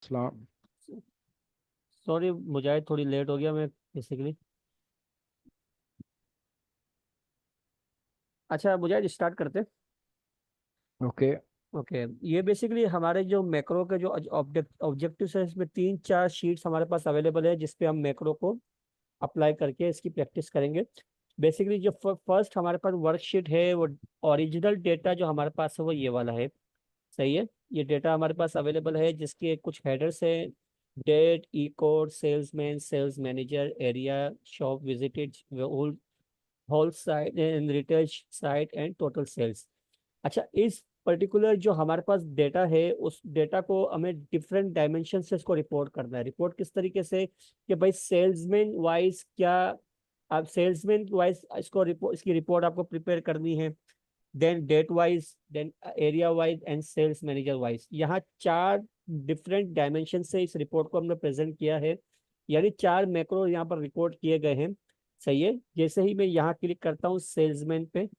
सलाम। सॉरी मुजाहिद, थोड़ी लेट हो गया मैं बेसिकली। अच्छा मुजाहिद, स्टार्ट करते। ओके। ओके, ये बेसिकली हमारे जो मैक्रो के जो ऑब्जेक्टिव्स है, इसमें तीन चार शीट्स हमारे पास अवेलेबल है जिसपे हम मैक्रो को अप्लाई करके इसकी प्रैक्टिस करेंगे। बेसिकली जो फर्स्ट हमारे पास वर्कशीट है वो ओरिजिनल डेटा जो हमारे पास है वो ये वाला है। सही है। ये डेटा हमारे पास अवेलेबल है जिसके कुछ हेडर्स हैं। Date, E code, salesman, sales manager, area, shop visited, whole site and retail site and total sales. अच्छा, इस पर्टिकुलर जो हमारे पास डेटा है उस डेटा को हमें डिफरेंट डायमेंशन से इसको रिपोर्ट करना है। रिपोर्ट किस तरीके से कि भाई सेल्समैन वाइज क्या, आप सेल्समैन वाइज इसको रिपोर्ट, इसकी रिपोर्ट आपको प्रिपेयर करनी है। Then date wise, then area wise and sales manager wise. यहाँ चार डिफरेंट डायमेंशन से इस रिपोर्ट को हमने प्रेजेंट किया है, यानी चार मैक्रो यहाँ पर रिकॉर्ड किए गए हैं। सही है। जैसे ही मैं यहाँ क्लिक करता हूँ सेल्समैन पे,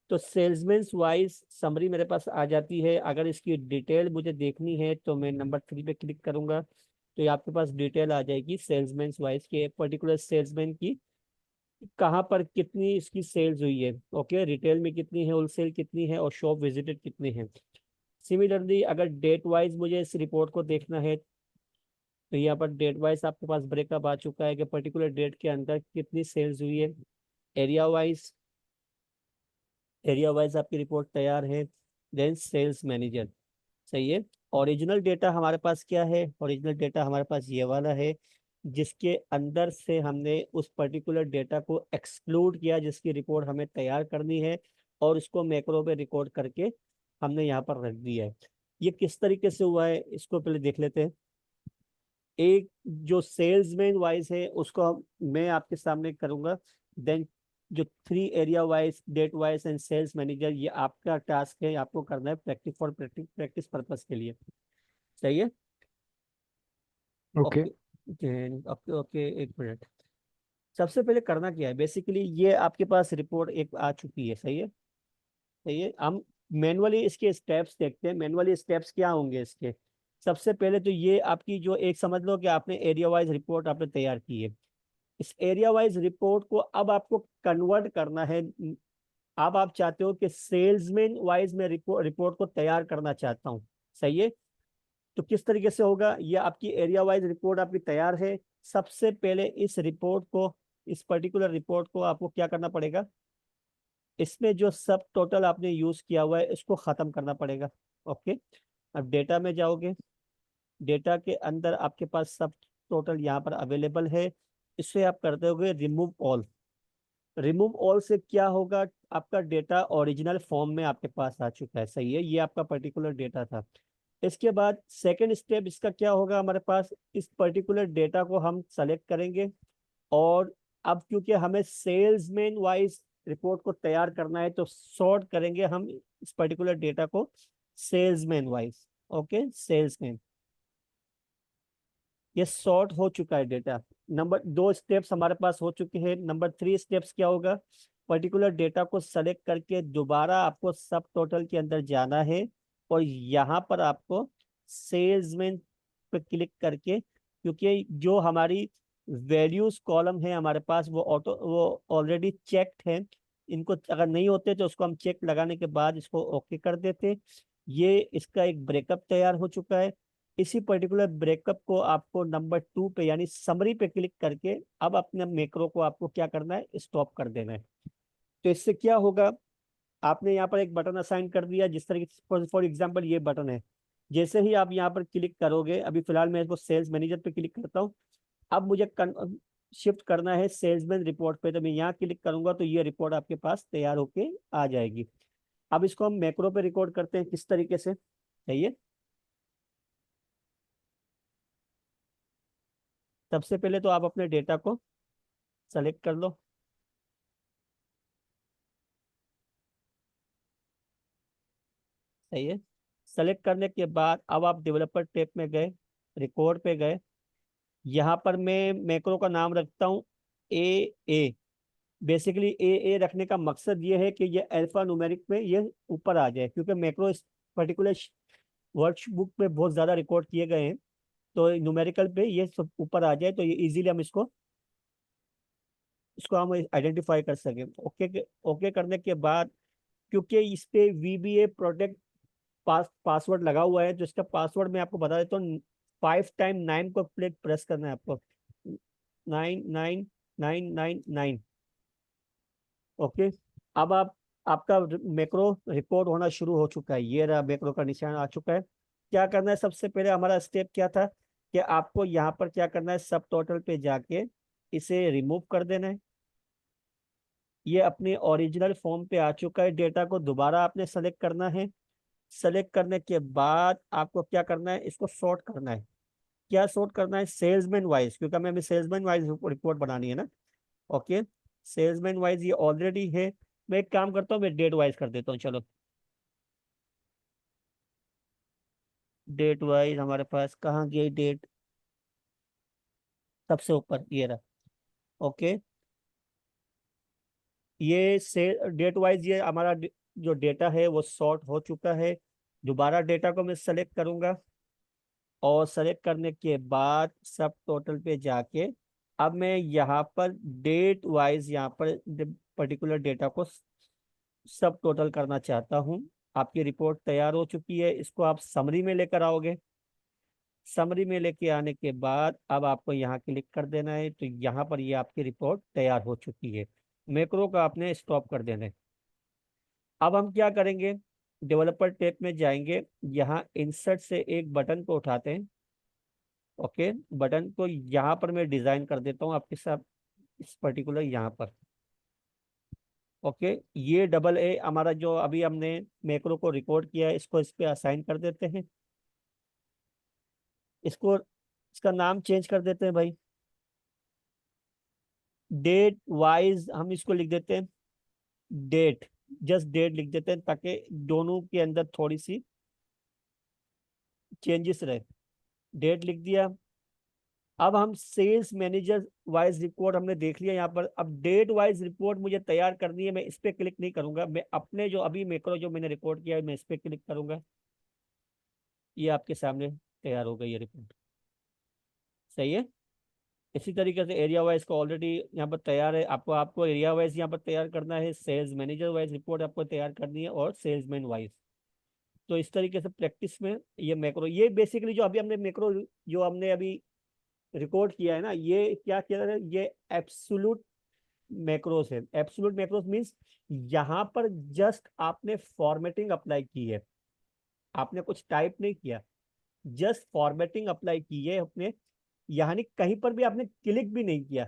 तो सेल्समैन वाइज समरी मेरे पास आ जाती है। अगर इसकी डिटेल मुझे देखनी है तो मैं नंबर 3 पे क्लिक करूंगा, तो ये आपके पास डिटेल आ जाएगी सेल्समैन वाइज के पर्टिकुलर सेल्समैन की, कहाँ पर कितनी इसकी सेल्स हुई है। ओके, रिटेल में कितनी है, होलसेल कितनी है, और शॉप विजिटेड कितनी है। सिमिलरली अगर डेट वाइज मुझे इस रिपोर्ट को देखना है, तो यहाँ पर डेट वाइज आपके पास ब्रेकअप आ चुका है कि पर्टिकुलर डेट के अंदर कितनी सेल्स हुई है। एरिया वाइज, एरिया वाइज आपकी रिपोर्ट तैयार है। Then sales manager. सही है। ओरिजिनल डेटा हमारे पास क्या है, ओरिजिनल डेटा हमारे पास ये वाला है जिसके अंदर से हमने उस पर्टिकुलर डेटा को एक्सक्लूड किया जिसकी रिपोर्ट हमें तैयार करनी है, और उसको मैक्रो पे रिकॉर्ड करके हमने यहाँ पर रख दिया है। ये किस तरीके से हुआ है इसको पहले देख लेते हैं। एक जो सेल्समैन वाइज है उसको मैं आपके सामने करूंगा। देन जो three area wise, date wise and sales manager, ये आपका टास्क है, आपको करना है प्रैक्टिस फॉर प्रैक्टिस पर्पस के लिए। सही है। ओके। ओके। ओके ओके, एक मिनट। सबसे पहले करना क्या है, बेसिकली ये आपके पास रिपोर्ट एक आ चुकी है। सही है। सही है। हम मैनुअली इसके स्टेप्स देखते हैं। मैनुअली स्टेप्स क्या होंगे इसके। सबसे पहले तो ये आपकी जो एक समझ लो कि आपने एरिया वाइज रिपोर्ट आपने तैयार की है। इस एरिया वाइज रिपोर्ट को अब आपको कन्वर्ट करना है। अब आप चाहते हो कि सेल्समैन वाइज में रिपोर्ट को तैयार करना चाहता हूँ। सही है। तो किस तरीके से होगा, ये आपकी एरिया वाइज रिपोर्ट आपकी तैयार है। सबसे पहले इस रिपोर्ट को, इस पर्टिकुलर रिपोर्ट को आपको क्या करना पड़ेगा, इसमें जो सब टोटल आपने यूज किया हुआ है इसको खत्म करना पड़ेगा। ओके। अब डेटा में जाओगे, डेटा के अंदर आपके पास सब टोटल यहाँ पर अवेलेबल है। इसे आप कर दोगे रिमूव ऑल। रिमूव ऑल से क्या होगा, आपका डेटा ओरिजिनल फॉर्म में आपके पास आ चुका है। सही है। ये आपका पर्टिकुलर डेटा था। इसके बाद सेकंड स्टेप इसका क्या होगा, हमारे पास इस पर्टिकुलर डेटा को हम सेलेक्ट करेंगे, और अब क्योंकि हमें सेल्समैन वाइज रिपोर्ट को तैयार करना है तो सॉर्ट करेंगे हम इस पर्टिकुलर डेटा को सेल्समैन वाइज। Okay, salesman. ये सॉर्ट हो चुका है डेटा। नंबर 2 स्टेप्स हमारे पास हो चुके हैं। नंबर 3 स्टेप्स क्या होगा, पर्टिकुलर डेटा को सेलेक्ट करके दोबारा आपको सब टोटल के अंदर जाना है, और यहाँ पर आपको सेल्समैन पे क्लिक करके, क्योंकि जो हमारी वैल्यूज कॉलम है हमारे पास वो ऑलरेडी चेक्ड है। इनको अगर नहीं होते तो उसको हम चेक लगाने के बाद इसको ओके कर देते। ये इसका एक ब्रेकअप तैयार हो चुका है। इसी पर्टिकुलर ब्रेकअप को आपको नंबर 2 पे यानी समरी पे क्लिक करके अब अपने मैक्रो को आपको क्या करना है, स्टॉप कर देना है। तो इससे क्या होगा, आपने यहाँ पर एक बटन असाइन कर दिया जिस तरीके से फॉर एग्जांपल ये बटन है। जैसे ही आप यहाँ पर क्लिक करोगे, अभी फिलहाल मैं इसको सेल्स मैनेजर पे क्लिक करता हूँ। अब मुझे शिफ्ट करना है सेल्समैन रिपोर्ट पे, तो मैं यहाँ क्लिक करूंगा तो ये रिपोर्ट आपके पास तैयार होके आ जाएगी। अब इसको हम मैक्रो पे रिकॉर्ड करते हैं किस तरीके से। सही है। सबसे पहले तो आप अपने डेटा को सेलेक्ट कर लो। सही है। सेलेक्ट करने के बाद अब आप डेवलपर टैब में गए, रिकॉर्ड पे गए। यहाँ पर मैं मैक्रो का नाम रखता हूँ ए ए। बेसिकली ए ए रखने का मकसद ये है कि ये अल्फा न्यूमेरिक में ये ऊपर आ जाए, क्योंकि मैक्रो इस पर्टिकुलर वर्कबुक में बहुत ज़्यादा रिकॉर्ड किए गए हैं। तो न्यूमेरिकल पे ये सब ऊपर आ जाए तो ये इजीली हम इसको हम आइडेंटिफाई कर सके। ओके करने के बाद, क्योंकि इस पे VBA प्रोटेक्ट पासवर्ड लगा हुआ है, तो इसका पासवर्ड मैं आपको बता देता हूँ। 5 टाइम 9 को प्रेस करना है आपको, 99999। ओके। अब आपका मैक्रो रिकॉर्ड होना शुरू हो चुका है, ये रहा मैक्रो का निशान आ चुका है। क्या करना है, सबसे पहले हमारा स्टेप क्या था कि आपको यहाँ पर क्या करना है, सब टोटल पे जाके इसे रिमूव कर देना है। ये अपने ओरिजिनल फॉर्म पे आ चुका है, डेटा को दोबारा आपने सेलेक्ट करना है। सेलेक्ट करने के बाद आपको क्या करना है, इसको सॉर्ट करना है। क्या सॉर्ट करना है, सेल्समैन वाइज, क्योंकि हमें सेल्समैन वाइज रिपोर्ट बनानी है ना। ओके, सेल्समैन वाइज ये ऑलरेडी है। मैं एक काम करता हूँ, मैं डेट वाइज कर देता हूँ। चलो, डेट वाइज हमारे पास कहाँ गई डेट, सबसे ऊपर ये रहा। ओके, ये से डेट वाइज ये हमारा जो डेटा है वो सॉर्ट हो चुका है। दोबारा डेटा को मैं सेलेक्ट करूंगा, और सेलेक्ट करने के बाद सब टोटल पे जाके अब मैं यहाँ पर डेट वाइज यहाँ पर पर्टिकुलर डेटा को सब टोटल करना चाहता हूँ। आपकी रिपोर्ट तैयार हो चुकी है, इसको आप समरी में लेकर आओगे। समरी में लेके आने के बाद अब आपको यहाँ क्लिक कर देना है, तो यहाँ पर ये आपकी रिपोर्ट तैयार हो चुकी है। मैक्रो का आपने स्टॉप कर देना है। अब हम क्या करेंगे, डेवलपर टैब में जाएंगे, यहाँ इंसर्ट से एक बटन को उठाते हैं। ओके, बटन को यहाँ पर मैं डिजाइन कर देता हूँ आपके साथ, इस पर्टिकुलर यहाँ पर। ओके, ये AA हमारा जो अभी हमने मैक्रो को रिकॉर्ड किया है, इसको इस पे असाइन कर देते हैं। इसको इसका नाम चेंज कर देते हैं भाई, डेट वाइज हम इसको लिख देते हैं डेट, जस्ट डेट लिख देते हैं, ताकि दोनों के अंदर थोड़ी सी चेंजेस रहे। डेट लिख दिया। अब हम सेल्स मैनेजर वाइज रिपोर्ट हमने देख लिया यहाँ पर। अब डेट वाइज रिपोर्ट मुझे तैयार करनी है, मैं इस पे क्लिक नहीं करूंगा, मैं अपने जो अभी मैक्रो जो मैंने रिकॉर्ड किया है मैं इस पे क्लिक करूंगा। ये आपके सामने तैयार हो गई ये रिपोर्ट। सही है। इसी तरीके से एरिया वाइज को ऑलरेडी यहाँ पर तैयार है, आपको आपको एरिया वाइज यहाँ पर तैयार करना है, सेल्स मैनेजर वाइज रिपोर्ट आपको तैयार करनी है, और सेल्समैन वाइज। तो इस तरीके से प्रैक्टिस में ये मैक्रो, ये बेसिकली जो अभी हमने मैक्रो जो हमने अभी रिकॉर्ड किया है ना, ये क्या किया है, ये एब्सोल्यूट मैक्रोस है। एब्सोल्यूट मैक्रोस मींस यहाँ पर जस्ट आपने फॉर्मेटिंग अप्लाई की है, आपने कुछ टाइप नहीं किया, जस्ट फॉर्मेटिंग अप्लाई की है अपने। यानी कहीं पर भी आपने क्लिक भी नहीं किया।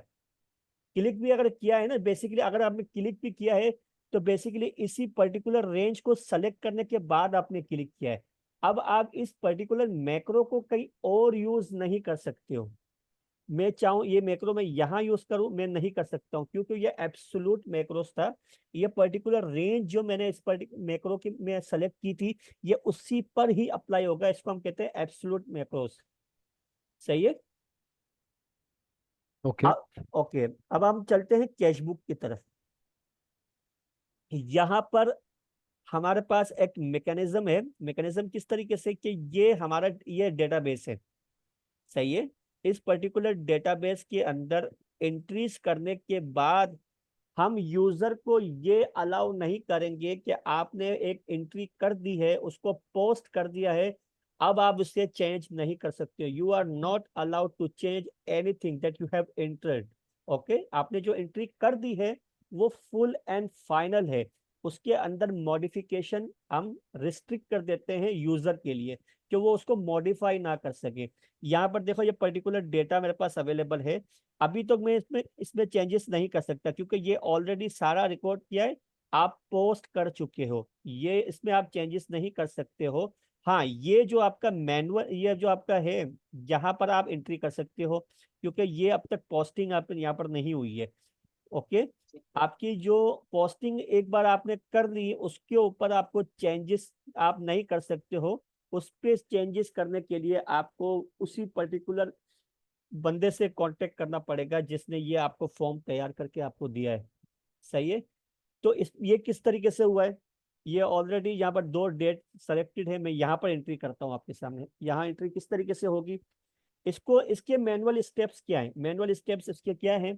क्लिक भी अगर किया है ना, बेसिकली अगर आपने क्लिक भी किया है तो बेसिकली इसी पर्टिकुलर रेंज को सेलेक्ट करने के बाद आपने क्लिक किया है। अब आप इस पर्टिकुलर मैक्रो को कहीं और यूज नहीं कर सकते हो। मैं चाहूँ ये मैक्रो में यहाँ यूज करूँ, मैं नहीं कर सकता हूँ, क्योंकि ये एब्सोल्यूट मैक्रोस था। ये पर्टिकुलर रेंज जो मैंने इस पर्टिकुलर मैक्रो की मैं सेलेक्ट की थी, ये उसी पर ही अप्लाई होगा। इसको हम कहते हैं एब्सोल्यूट मैक्रोस। सही है। ओके। ओके, अब हम चलते हैं कैशबुक की तरफ। यहाँ पर हमारे पास एक मैकेनिज्म है। मैकेनिज्म किस तरीके से कि ये हमारा ये डेटाबेस है। सही है। इस पर्टिकुलर डेटाबेस के अंदर एंट्रीज करने के बाद हम यूजर को ये अलाउ नहीं करेंगे कि आपने एक एंट्री कर दी है, उसको पोस्ट कर दिया है, अब आप उसे चेंज नहीं कर सकते। You are not allowed to change anything that you have entered. Okay, आपने जो एंट्री कर दी है वो फुल एंड फाइनल है। उसके अंदर मॉडिफिकेशन हम रिस्ट्रिक्ट कर देते हैं यूजर के लिए, कि वो उसको मॉडिफाई ना कर सके। यहाँ पर देखो, ये पर्टिकुलर डेटा मेरे पास अवेलेबल है। अभी तो मैं इसमें इसमें चेंजेस नहीं कर सकता, क्योंकि ये ऑलरेडी सारा रिकॉर्ड किया है, आप पोस्ट कर चुके हो, ये इसमें आप चेंजेस नहीं कर सकते हो। हाँ, ये जो आपका मैनुअल, ये जो आपका है, यहाँ पर आप एंट्री कर सकते हो, क्योंकि ये अब तक पोस्टिंग आप यहाँ पर नहीं हुई है। ओके, आपकी जो पोस्टिंग एक बार आपने कर ली, उसके ऊपर आपको चेंजेस आप नहीं कर सकते हो। उस पे चेंजेस करने के लिए आपको उसी पर्टिकुलर बंदे से कांटेक्ट करना पड़ेगा जिसने ये आपको फॉर्म तैयार करके आपको दिया है। सही है। तो इस ये किस तरीके से हुआ है, ये ऑलरेडी यहाँ पर 2 डेट सेलेक्टेड है, मैं यहाँ पर एंट्री करता हूँ आपके सामने। यहाँ एंट्री किस तरीके से होगी, इसको इसके मैनुअल स्टेप्स क्या है, मैनुअल स्टेप्स इसके क्या है?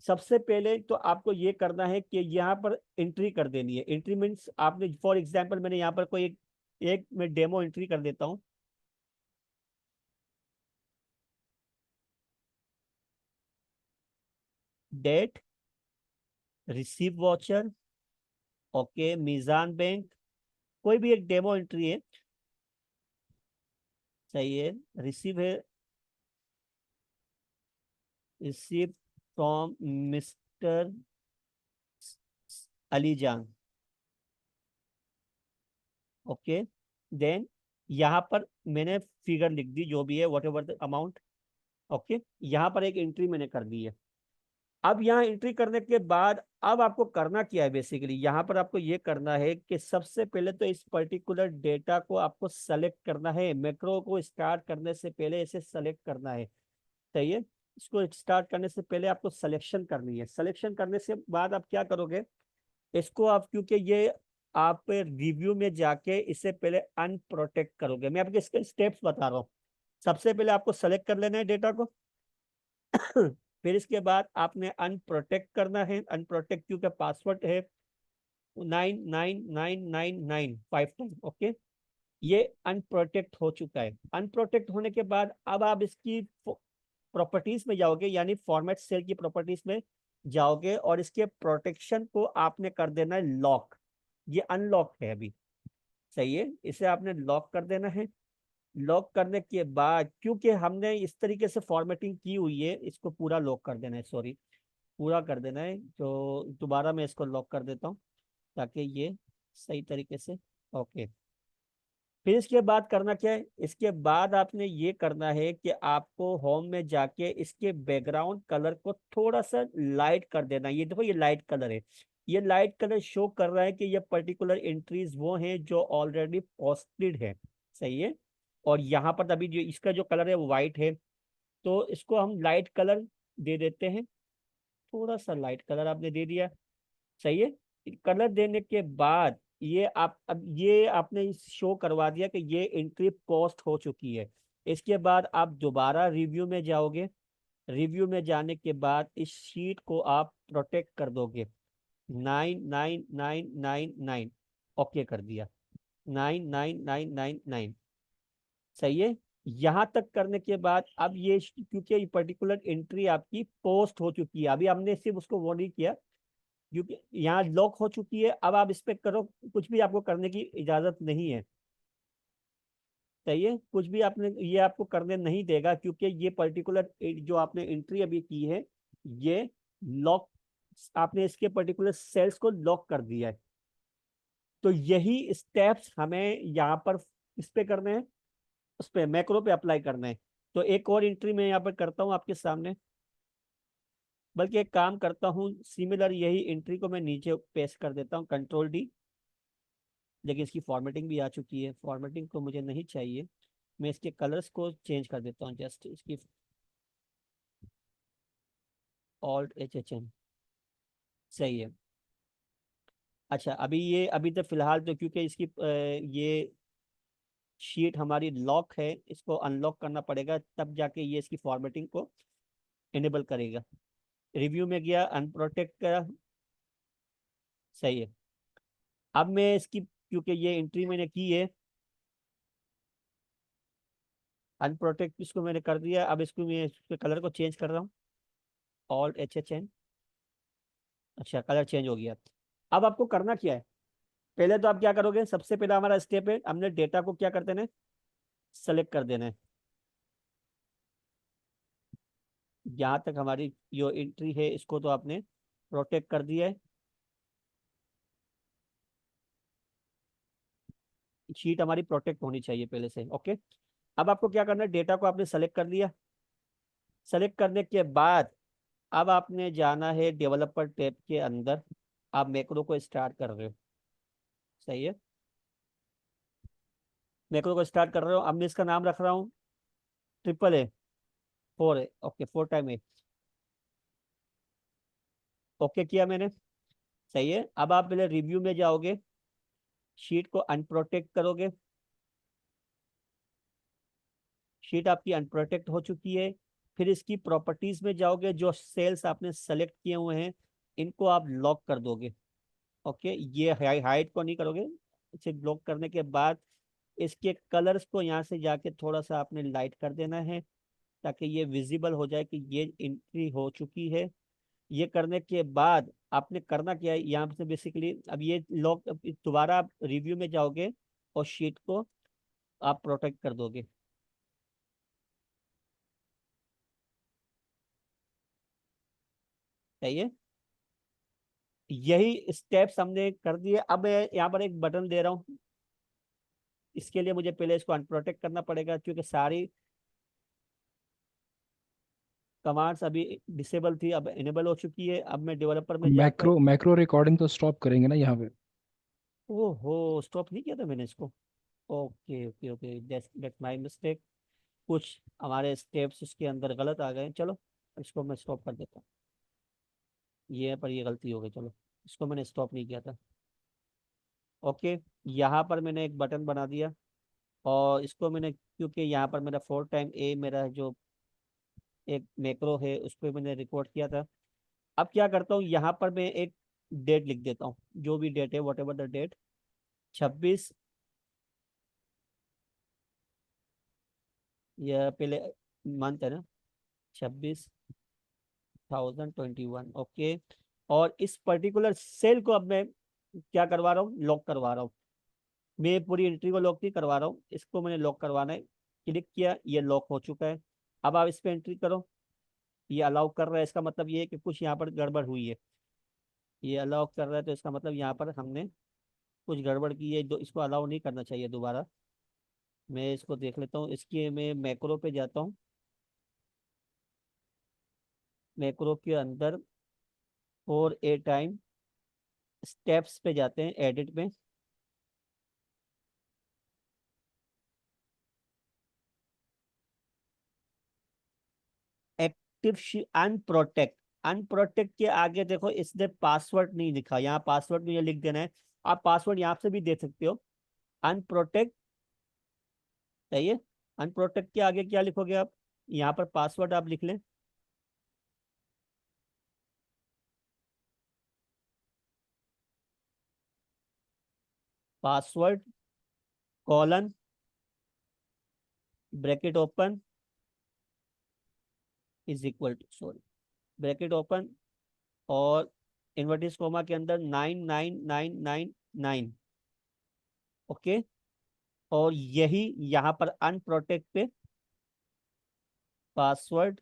सबसे पहले तो आपको ये करना है कि यहाँ पर एंट्री कर देनी है। एंट्री मीन्स आपने फॉर एग्जांपल मैंने यहाँ पर कोई एक मैं डेमो एंट्री कर देता हूँ। Date, receive voucher, okay, Meezan bank, कोई भी एक डेमो एंट्री है, सही है। रिसीव है, receive from mister Alijan, okay. Then यहाँ पर मैंने फिगर लिख दी जो भी है, whatever the amount, okay. यहाँ पर एक एंट्री मैंने कर दी है। अब यहाँ एंट्री करने के बाद अब आपको करना क्या है? बेसिकली यहाँ पर आपको ये करना है कि सबसे पहले तो इस पर्टिकुलर डेटा को आपको सेलेक्ट करना है। मैक्रो को स्टार्ट करने से पहले इसे सेलेक्ट करना है, सही है। इसको स्टार्ट करने से पहले आपको सिलेक्शन करनी है। सिलेक्शन करने से बाद आप क्या करोगे? इसको आप, क्योंकि ये आप रिव्यू में जाके इससे पहले अनप्रोटेक्ट करोगे। मैं आपके इसके स्टेप्स बता रहा हूँ। सबसे पहले आपको सेलेक्ट कर लेना है डेटा को फिर इसके बाद आपने अनप्रोटेक्ट करना है। अनप्रोटेक्ट क्योंकि पासवर्ड है 99999 5 टाइम, ओके। ये अनप्रोटेक्ट हो चुका है। अनप्रोटेक्ट होने के बाद अब आप इसकी प्रॉपर्टीज में जाओगे, यानी फॉर्मेट सेल की प्रॉपर्टीज में जाओगे और इसके प्रोटेक्शन को आपने कर देना है लॉक। ये अनलॉक है अभी, सही है। इसे आपने लॉक कर देना है। लॉक करने के बाद क्योंकि हमने इस तरीके से फॉर्मेटिंग की हुई है, इसको पूरा लॉक कर देना है, सॉरी, पूरा कर देना है। तो दोबारा मैं इसको लॉक कर देता हूँ ताकि ये सही तरीके से, ओके। फिर इसके बाद करना क्या है? इसके बाद आपने ये करना है कि आपको होम में जाके इसके बैकग्राउंड कलर को थोड़ा सा लाइट कर देना है। ये देखो, ये लाइट कलर है। ये लाइट कलर शो कर रहा है कि ये पर्टिकुलर एंट्रीज वो हैं जो ऑलरेडी पोस्टेड है, सही है। और यहाँ पर अभी जो इसका जो कलर है वो व्हाइट है, तो इसको हम लाइट कलर दे देते हैं। थोड़ा सा लाइट कलर आपने दे दिया, सही है। कलर देने के बाद ये आप, अब ये आपने शो करवा दिया कि ये एंट्री पोस्ट हो चुकी है। इसके बाद आप दोबारा रिव्यू में जाओगे। रिव्यू में जाने के बाद इस शीट को आप प्रोटेक्ट कर दोगे। 99999, ओके कर दिया। 99999, सही है। यहां तक करने के बाद अब ये क्योंकि ये पर्टिकुलर एंट्री आपकी पोस्ट हो चुकी है, अभी हमने सिर्फ उसको वो नहीं किया क्योंकि यहाँ लॉक हो चुकी है। अब आप इस पे करो, कुछ भी आपको करने की इजाजत नहीं है, सही है। कुछ भी आपने, ये आपको करने नहीं देगा क्योंकि ये पर्टिकुलर जो आपने एंट्री अभी की है, ये लॉक, आपने इसके पर्टिकुलर सेल्स को लॉक कर दिया है। तो यही स्टेप्स हमें यहाँ पर इस पे करने हैं, उस पे मैक्रो पे अप्लाई करना है। तो एक और एंट्री मैं यहाँ पर करता हूँ आपके सामने, बल्कि एक काम करता हूँ, सिमिलर यही एंट्री को मैं नीचे पेस्ट कर देता हूँ, कंट्रोल D। लेकिन इसकी फॉर्मेटिंग भी आ चुकी है, फॉर्मेटिंग को मुझे नहीं चाहिए। मैं इसके कलर्स को चेंज कर देता हूँ, जस्ट इसकी Alt+H+M, सही है। अच्छा, अभी ये अभी तो फिलहाल तो क्योंकि इसकी ये शीट हमारी लॉक है, इसको अनलॉक करना पड़ेगा तब जाके ये इसकी फॉर्मेटिंग को इनेबल करेगा। रिव्यू में गया, अनप्रोटेक्ट करा, सही है। अब मैं इसकी, क्योंकि ये एंट्री मैंने की है, अनप्रोटेक्ट इसको मैंने कर दिया। अब इसको मैं इसके कलर को चेंज कर रहा हूँ, Alt+H+N, अच्छा कलर चेंज हो गया। अब आपको करना क्या है? पहले तो आप क्या करोगे? सबसे पहला हमारा स्टेप है, हमने डेटा को क्या कर देना है? सेलेक्ट कर देना है। यहाँ तक हमारी जो एंट्री है इसको तो आपने प्रोटेक्ट कर दिया है। शीट हमारी प्रोटेक्ट होनी चाहिए पहले से, ओके। अब आपको क्या करना है? डेटा को आपने सेलेक्ट कर लिया। सेलेक्ट करने के बाद अब आपने जाना है डेवलपर टैब के अंदर। आप मैक्रो को स्टार्ट कर रहे हो, सही है। मैक्रो को स्टार्ट कर रहे हो। अब मैं इसका नाम रख रहा हूँ AAA 4 है, ओके, 4 टाइम ओके किया मैंने, सही है। अब आप पहले रिव्यू में जाओगे, शीट को अनप्रोटेक्ट करोगे। शीट आपकी अनप्रोटेक्ट हो चुकी है। फिर इसकी प्रॉपर्टीज में जाओगे, जो सेल्स आपने सेलेक्ट किए हुए हैं इनको आप लॉक कर दोगे। ओके, ये हाइड को नहीं करोगे। इसे ब्लॉक करने के बाद इसके कलर्स को यहाँ से जाके थोड़ा सा आपने लाइट कर देना है, ताकि ये विजिबल हो जाए कि ये एंट्री हो चुकी है। ये करने के बाद आपने करना क्या है, यहाँ से बेसिकली अब ये लॉक, दोबारा आप रिव्यू में जाओगे और शीट को आप प्रोटेक्ट कर दोगे। सही है, यही स्टेप्स हमने कर दिए। अब मैं यहाँ पर एक बटन दे रहा हूँ, इसके लिए मुझे पहले इसको अनप्रोटेक्ट करना पड़ेगा, क्योंकि सारी कमांड्स अभी डिसेबल थी, अब इनेबल हो चुकी है। अब मैं डेवलपर में जाकर, मैक्रो मैक्रो रिकॉर्डिंग तो स्टॉप करेंगे ना यहाँ पे? ओहो स्टॉप नहीं किया था मैंने इसको। Okay okay okay, that's my mistake. कुछ हमारे स्टेप्स उसके अंदर गलत आ गए। चलो इसको मैं स्टॉप कर देता हूँ, ये पर ये गलती हो गई। चलो, इसको मैंने स्टॉप नहीं किया था। ओके, यहाँ पर मैंने एक बटन बना दिया, और इसको मैंने, क्योंकि यहाँ पर मेरा 4 टाइम ए मेरा जो एक मैक्रो है उस पर मैंने रिकॉर्ड किया था। अब क्या करता हूँ, यहाँ पर मैं एक डेट लिख देता हूँ, जो भी डेट है, वट एवर द डेट, 26, या पहले मंथ है ना, 26/2021। ओके, और इस पर्टिकुलर सेल को अब मैं क्या करवा रहा हूँ, लॉक करवा रहा हूँ। मैं पूरी एंट्री को लॉक नहीं करवा रहा हूँ, इसको मैंने लॉक करवाना है। क्लिक किया, ये लॉक हो चुका है। अब आप इस पे एंट्री करो, ये अलाउ कर रहा है, इसका मतलब ये है कि कुछ यहाँ पर गड़बड़ हुई है। ये अलाउ कर रहा है तो इसका मतलब यहाँ पर हमने कुछ गड़बड़ की है, जो इसको अलाउ नहीं करना चाहिए दोबारा। मैं इसको देख लेता हूँ, इसके मैं मैक्रो पे जाता हूँ। मैक्रो के अंदर 4 टाइम स्टेप्स पे जाते हैं, एडिट में। एक्टिव अनप्रोटेक्ट, अनप्रोटेक्ट के आगे देखो, इसने पासवर्ड नहीं लिखा, यहाँ पासवर्ड मुझे लिख देना है। आप पासवर्ड यहाँ से भी दे सकते हो, अनप्रोटेक्ट। सही है, अनप्रोटेक्ट के आगे क्या लिखोगे आप, यहाँ पर पासवर्ड आप लिख लें। Password colon bracket open is equal to, sorry, bracket open और इन्वर्टेड कोमा के अंदर 99999। ओके, और यही यहाँ पर अनप्रोटेक्ट पे पासवर्ड।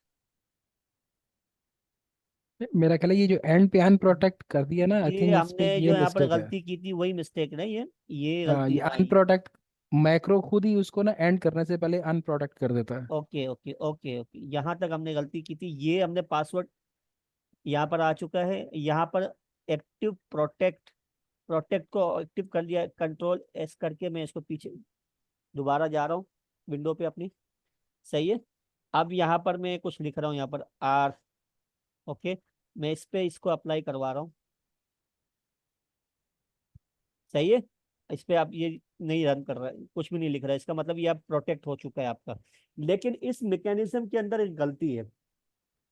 मेरा ख्याल है ये जो एंड पे अनप्रोटेक्ट कर दिया ना, आई ये थिंक इस पे हमने ये जो यहाँ पर मिस्टेक है। गलती की थी वही मिस्टेक नहीं है, ये हाँ, गलती ये हाँ ये। अनप्रोटेक्ट मैक्रो खुद ही उसको ना एंड करने से पहले अनप्रोटेक्ट कर देता है। ओके ओके ओके ओके, यहाँ तक हमने गलती की थी। ये हमने पासवर्ड यहाँ पर आ चुका है, यहाँ पर एक्टिव प्रोटेक्ट, प्रोटेक्ट को एक्टिव कर लिया, कंट्रोल S करके मैं इसको पीछे दोबारा जा रहा हूँ विंडो पे अपनी। सही है, अब यहाँ पर मैं कुछ लिख रहा हूँ, यहाँ पर R। ओके, मैं इस पे इसको अप्लाई करवा रहा हूँ। सही है, इस पे आप ये नहीं रन कर रहा है, कुछ भी नहीं लिख रहा है, इसका मतलब ये आप प्रोटेक्ट हो चुका है आपका। लेकिन इस मैकेनिज्म के अंदर एक गलती है,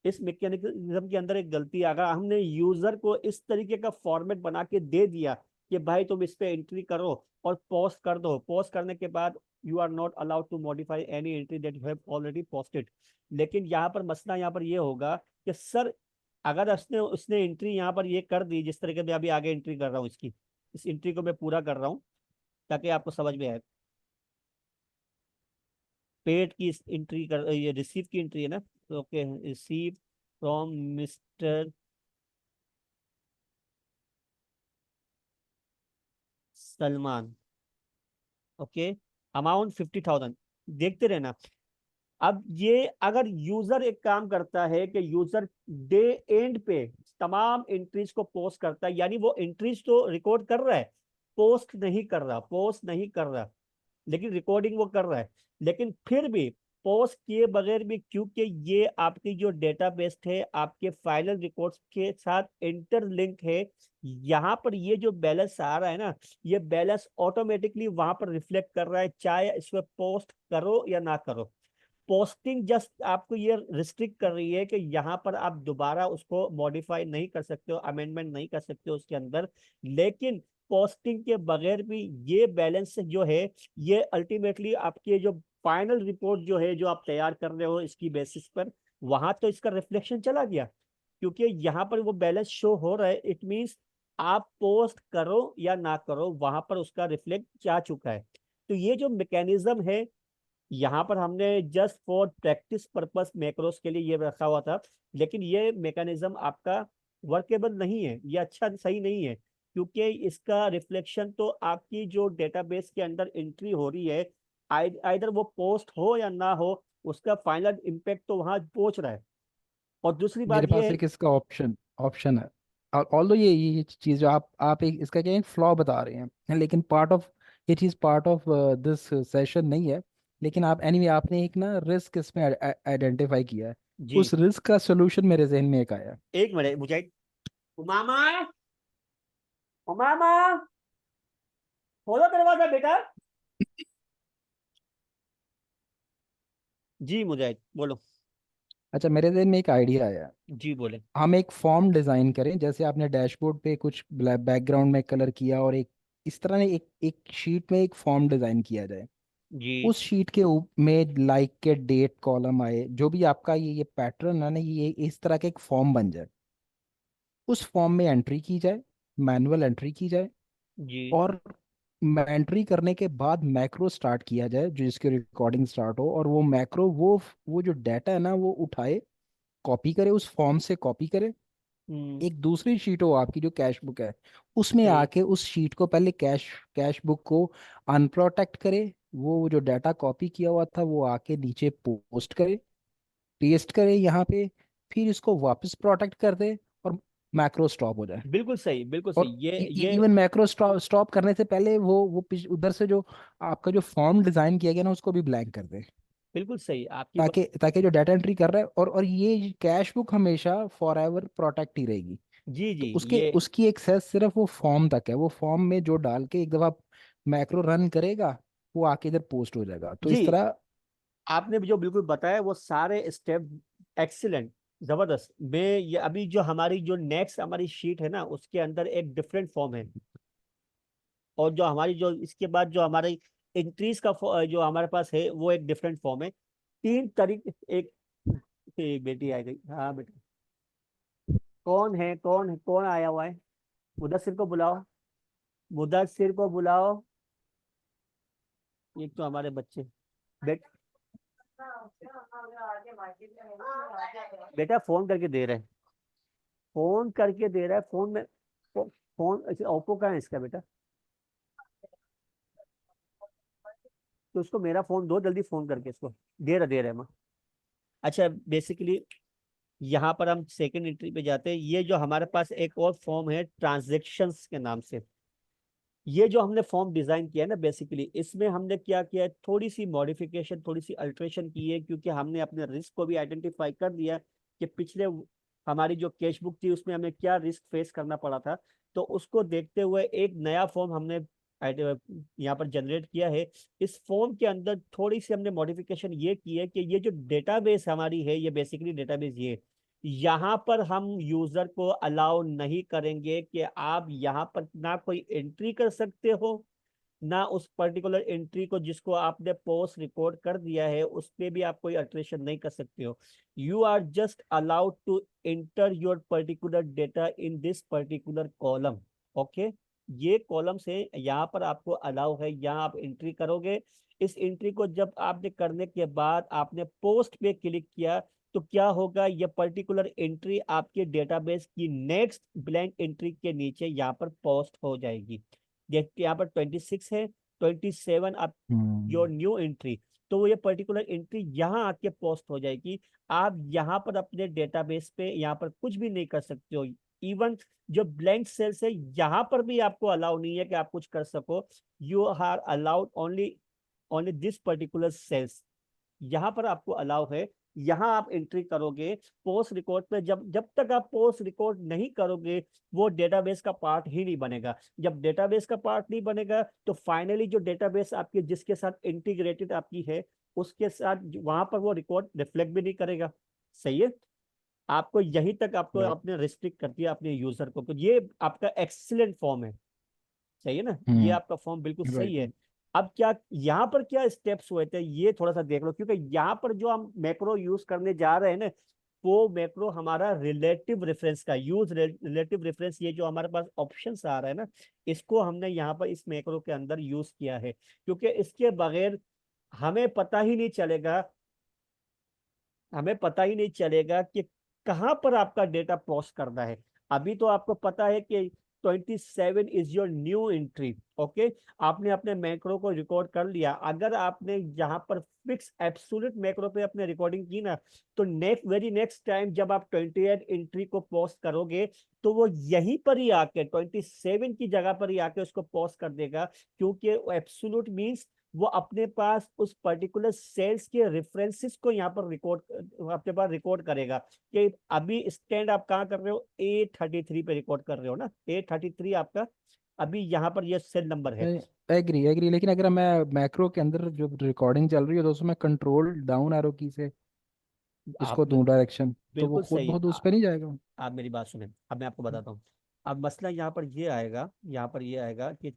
इस मैकेनिज्म के अंदर एक गलती है। अगर हमने यूजर को इस तरीके का फॉर्मेट बना के दे दिया कि भाई तुम इस पे एंट्री करो और पोस्ट कर दो, पोस्ट करने के बाद you are not allowed to modify any entry that you have already posted. लेकिन यहाँ पर मसला यहाँ पर ये होगा कि सर, अगर उसने उसने एंट्री यहाँ पर ये कर दी, जिस तरीके से अभी आगे एंट्री कर रहा हूँ इसकी, इस एंट्री को मैं पूरा कर रहा हूँ ताकि आपको समझ में आए। पेड की एंट्री कर, ये रिसीव की एंट्री है ना। Okay, receive from mister Salman. Okay, amount 50,000, देखते रहना। अब ये अगर यूजर एक काम करता है कि यूजर डे एंड पे तमाम एंट्रीज को पोस्ट करता है, यानी वो एंट्रीज तो रिकॉर्ड कर रहा है, पोस्ट नहीं कर रहा, पोस्ट नहीं कर रहा, लेकिन रिकॉर्डिंग वो कर रहा है। लेकिन फिर भी पोस्ट किए बगैर भी, क्योंकि ये आपकी जो डेटाबेस है आपके फाइनल रिकॉर्ड्स के साथ इंटरलिंक है, यहाँ पर ये जो बैलेंस आ रहा है ना, ये बैलेंस ऑटोमेटिकली वहां पर रिफ्लेक्ट कर रहा है, चाहे इसमें पोस्ट करो या ना करो। पोस्टिंग जस्ट आपको ये रिस्ट्रिक्ट कर रही है कि यहाँ पर आप दोबारा उसको मॉडिफाई नहीं कर सकते हो, अमेंडमेंट नहीं कर सकते हो उसके अंदर। लेकिन पोस्टिंग के बगैर भी ये बैलेंस जो है, ये अल्टीमेटली आपके जो फाइनल रिपोर्ट जो है जो आप तैयार कर रहे हो इसकी बेसिस पर, वहां तो इसका रिफ्लेक्शन चला गया, क्योंकि यहाँ पर वो बैलेंस शो हो रहा है। इट मीन्स आप पोस्ट करो या ना करो, वहां पर उसका रिफ्लेक्ट जा चुका है। तो ये जो मैकेनिज्म है, यहाँ पर हमने just for practice purpose macros के लिए ये रखा हुआ था, लेकिन ये मैकेनिज्म आपका वर्केबल नहीं है, ये अच्छा सही नहीं है, क्योंकि इसका रिफ्लेक्शन तो आपकी जो डेटाबेस के अंदर एंट्री हो रही है, आइदर वो पोस्ट हो या ना हो, उसका फाइनल इम्पेक्ट तो वहां पहुंच रहा है। और दूसरी मेरे बात ये पास है। एक इसका ऑप्शन ऑप्शन है। और ऑल्दो ये चीज जो आप एक इसका क्या फ्लॉ बता रहे हैं, लेकिन पार्ट ऑफ ये चीज पार्ट ऑफ दिस सेशन नहीं है। लेकिन आप एनीवे आपने एक ना रिस्क इसमें आइडेंटिफाई किया है। जी, उस रिस्क का सोल्यूशन मेरे जहन में एक आया है। एक मिनट मुझे, उमामा, उमामा, खोलो दरवाजा बेटा। जी मुजाहिद बोलो। अच्छा, मेरे जहन में एक आइडिया आया है। जी बोले। हम एक फॉर्म डिजाइन करें, जैसे आपने डैशबोर्ड पे कुछ बैकग्राउंड में कलर किया, और एक इस तरह ने एक एक शीट में एक फॉर्म डिजाइन किया जाए। जी उस शीट के में लाइक के डेट कॉलम आए, जो भी आपका ये पैटर्न है ना, ये इस तरह का एक फॉर्म बन जाए। उस फॉर्म में एंट्री की जाए, मैनुअल एंट्री की जाए। जी और एंट्री करने के बाद मैक्रो स्टार्ट किया जाए, जो जिसकी रिकॉर्डिंग स्टार्ट हो, और वो मैक्रो वो जो डाटा है ना वो उठाए, कॉपी करे, उस फॉर्म से कॉपी करे। हम्म। एक दूसरी शीट हो आपकी जो कैश बुक है, उसमें सही। आके उस शीट को पहले कैश बुक को अनप्रोटेक्ट करे। वो जो डाटा कॉपी किया हुआ था वो आके नीचे पोस्ट करे, पेस्ट करे यहाँ पे। फिर इसको वापस प्रोटेक्ट कर दे, और मैक्रो स्टॉप हो जाए। बिल्कुल सही, बिल्कुल सही। और ये इवन मैक्रो स्टॉप करने से पहले वो उधर से जो आपका जो फॉर्म डिजाइन किया गया ना उसको भी ब्लैंक कर दे, बिल्कुल सही आपकी ताकि ताकि जो डाटा एंट्री कर रहा है, और ये कैश बुक हमेशा फॉर एवर प्रोटेक्ट ही रहेगी। जी तो जी उसके ये उसकी एक्सेस सिर्फ वो फॉर्म तक है। वो फॉर्म में जो डाल के एक दफा मैक्रो रन करेगा, वो आके इधर पोस्ट हो जाएगा, तो जी इस तरह। आपने जो बिल्कुल बताया वो सारे स्टेप एक्सीलेंट, जबरदस्त। मैं ये अभी जो हमारी जो नेक्स्ट हमारी शीट है ना, उसके अंदर एक डिफरेंट फॉर्म है, और जो हमारी जो इसके बाद जो हमारी एंट्रीज का जो हमारे पास है वो एक डिफरेंट फॉर्म है। तीन तरीके। एक बेटी आ गई, हाँ बेटा। कौन आया हुआ है? मुदस्सिर को बुलाओ, मुदस्सिर को बुलाओ। एक तो हमारे बच्चे। बेट बेटा फोन करके दे रहे हैं, फोन करके दे रहा है, फोन में फोन ओप्पो का है इसका बेटा। तो उसको मेरा फोन दो जल्दी, फोन करके इसको। दे रहा है माँ। अच्छा, बेसिकली यहाँ पर हम सेकंड एंट्री पे जाते हैं। ये जो हमारे पास एक और फॉर्म है ट्रांजेक्शन्स के नाम से, ये जो हमने फॉर्म डिजाइन किया है ना, बेसिकली इसमें हमने क्या किया है, थोड़ी सी मॉडिफिकेशन, थोड़ी सी अल्ट्रेशन की है, क्योंकि हमने अपने रिस्क को भी आइडेंटिफाई कर दिया कि पिछले हमारी जो कैश बुक थी उसमें हमें क्या रिस्क फेस करना पड़ा था। तो उसको देखते हुए एक नया फॉर्म हमने यहाँ पर जनरेट किया है। इस फॉर्म के अंदर थोड़ी सी हमने मॉडिफिकेशन ये की है कि ये जो डेटाबेस हमारी है, ये बेसिकली डेटाबेस ये, यहाँ पर हम यूजर को अलाउ नहीं करेंगे कि आप यहाँ पर ना कोई एंट्री कर सकते हो, ना उस पर्टिकुलर एंट्री को जिसको आपने पोस्ट रिकॉर्ड कर दिया है उस पे भी आप कोई अल्टरेशन नहीं कर सकते हो। You are just allowed to enter your particular data in this particular column. Okay, ये कॉलम से यहाँ पर आपको अलाउ है, यहाँ आप एंट्री करोगे। इस एंट्री को जब आपने करने के बाद आपने पोस्ट पे क्लिक किया, तो क्या होगा, ये पर्टिकुलर एंट्री आपके डेटाबेस की नेक्स्ट ब्लैंक एंट्री के नीचे यहाँ पर पोस्ट हो जाएगी। देखिए यहाँ पर 26 है, 27 आप योर हम्म। न्यू एंट्री, तो वो ये पर्टिकुलर एंट्री यहाँ आके पोस्ट हो जाएगी। आप यहाँ पर अपने डेटाबेस पे यहाँ पर कुछ भी नहीं कर सकते हो। इवन जो ब्लैंक सेल्स है यहाँ पर भी आपको अलाउ नहीं है कि आप कुछ कर सको। You are allowed only only this particular sales, यहाँ पर आपको अलाउ है। यहाँ आप एंट्री करोगे पोस्ट रिकॉर्ड पे, जब जब तक आप पोस्ट रिकॉर्ड नहीं करोगे वो डेटाबेस का पार्ट ही नहीं बनेगा। जब डेटाबेस का पार्ट नहीं बनेगा तो फाइनली जो डेटाबेस आपके जिसके साथ इंटीग्रेटेड आपकी है उसके साथ वहां पर वो रिकॉर्ड रिफ्लेक्ट भी नहीं करेगा। सही है, आपको यहीं तक आपको राइट। आपने रिस्ट्रिक्ट कर दिया अपने यूजर को, तो ये आपका एक्सीलेंट फॉर्म है। सही है ना, ये हम्म। आपका फॉर्म बिल्कुल सही राइट। है। अब क्या यहाँ पर क्या स्टेप्स हुए थे ये थोड़ा सा देख लो, क्योंकि यहाँ पर जो हम मैक्रो यूज करने जा रहे हैं ना, वो मैक्रो हमारा रिलेटिव रेफरेंस का यूज, रिलेटिव रेफरेंस, ये जो हमारे पास ऑप्शंस आ रहा है ना, इसको हमने यहाँ पर इस मैक्रो के अंदर यूज किया है, क्योंकि इसके बगैर हमें पता ही नहीं चलेगा, हमें पता ही नहीं चलेगा कि कहाँ पर आपका डेटा पोस्ट करना है। अभी तो आपको पता है कि 27 is your new entry. Okay, आपने अपने मैक्रो को रिकॉर्ड कर लिया। अगर आपने यहाँ पर फिक्स एब्सोल्यूट मैक्रो पे अपने रिकॉर्डिंग की ना, तो वेरी नेक्स्ट टाइम जब आप 28 एंट्री को पोस्ट करोगे, तो वो यहीं पर ही आके 27 की जगह पर ही आके उसको पोस्ट कर देगा, क्योंकि एब्सोल्यूट मीन्स वो अपने पास उस पर्टिकुलर सेल्स के रेफरेंसेस को यहाँ पर रिकॉर्ड, अपने पास रिकॉर्ड करेगा कि अभी स्टैंड आप कहाँ कर रहे हो, A33 पे रिकॉर्ड कर रहे हो ना, A33 आपका अभी यहाँ पर ये सेल नंबर है। एग्री एग्री, लेकिन अगर मैं मैक्रो के अंदर जो रिकॉर्डिंग चल रही है तो उसमें कंट्रोल डाउन एरो की से उसको आप दूं डायरेक्शन, तो वो बिल्कुल खुद सही, बहुत उस पर नहीं जाएगा। आप मेरी बात सुने, अब मैं आपको बताता हूँ। अब मसला यहाँ पर ये आएगा, यहाँ पर ये आएगा कि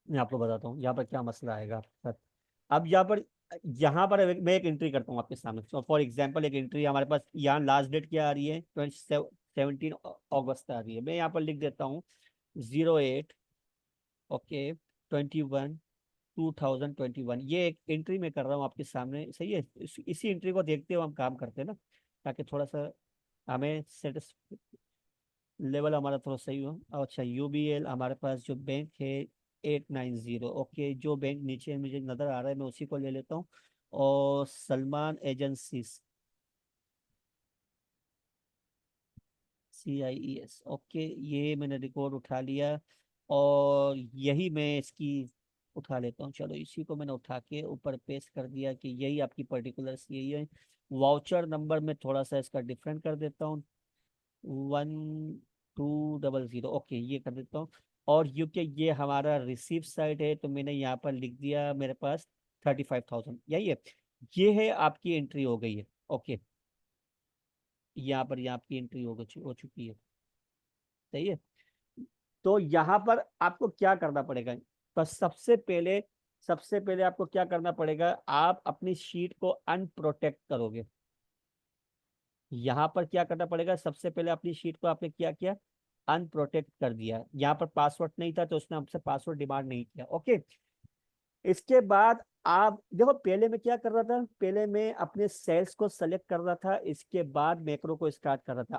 मैं आपको बताता हूँ यहाँ पर क्या मसला आएगा सर। अब यहाँ पर मैं एक एंट्री करता हूँ आपके सामने, फॉर एग्जांपल एक एंट्री हमारे पास, यहाँ लास्ट डेट क्या आ रही है, 17 अगस्त आ रही है। मैं यहाँ पर लिख देता हूँ 08, ओके, 21/2021, ये एक एंट्री मैं कर रहा हूँ आपके सामने। सही है, इसी एंट्री को देखते हुए हम काम करते हैं ना, ताकि थोड़ा सा हमें लेवल हमारा थोड़ा सही हो। अच्छा, UBL हमारे पास जो बैंक है 890, ओके, जो बैंक नीचे मुझे नजर आ रहा है मैं उसी को ले लेता हूँ। और सलमान एजेंसीज, CIES, ओके, ये मैंने रिकॉर्ड उठा लिया, और यही मैं इसकी उठा लेता हूँ। चलो, इसी को मैंने उठा के ऊपर पेस्ट कर दिया कि यही आपकी पर्टिकुलर्स यही है। वाउचर नंबर में थोड़ा सा इसका डिफरेंट कर देता हूँ, 1200, ओके, ये कर देता हूँ। और यूके ये हमारा रिसीव साइड है, तो मैंने यहाँ पर लिख दिया मेरे पास 35,000, यही है। ये है आपकी एंट्री हो गई है। ओके, यहाँ पर ये आपकी एंट्री हो चुकी है। सही है, तो यहाँ पर आपको क्या करना पड़ेगा, तो सबसे पहले आपको क्या करना पड़ेगा, आप अपनी शीट को अनप्रोटेक्ट करोगे। यहाँ पर क्या करना पड़ेगा, सबसे पहले अपनी शीट को आपने क्या किया, अनप्रोटेक्ट कर दिया। यहाँ पर पासवर्ड नहीं था तो उसने हमसे पासवर्ड डिमांड नहीं किया। ओके, इसके बाद आप देखो, पहले मैं क्या कर रहा था, पहले मैं अपने सेल्स को सेलेक्ट कर रहा था, इसके बाद मैक्रो को स्टार्ट कर रहा था।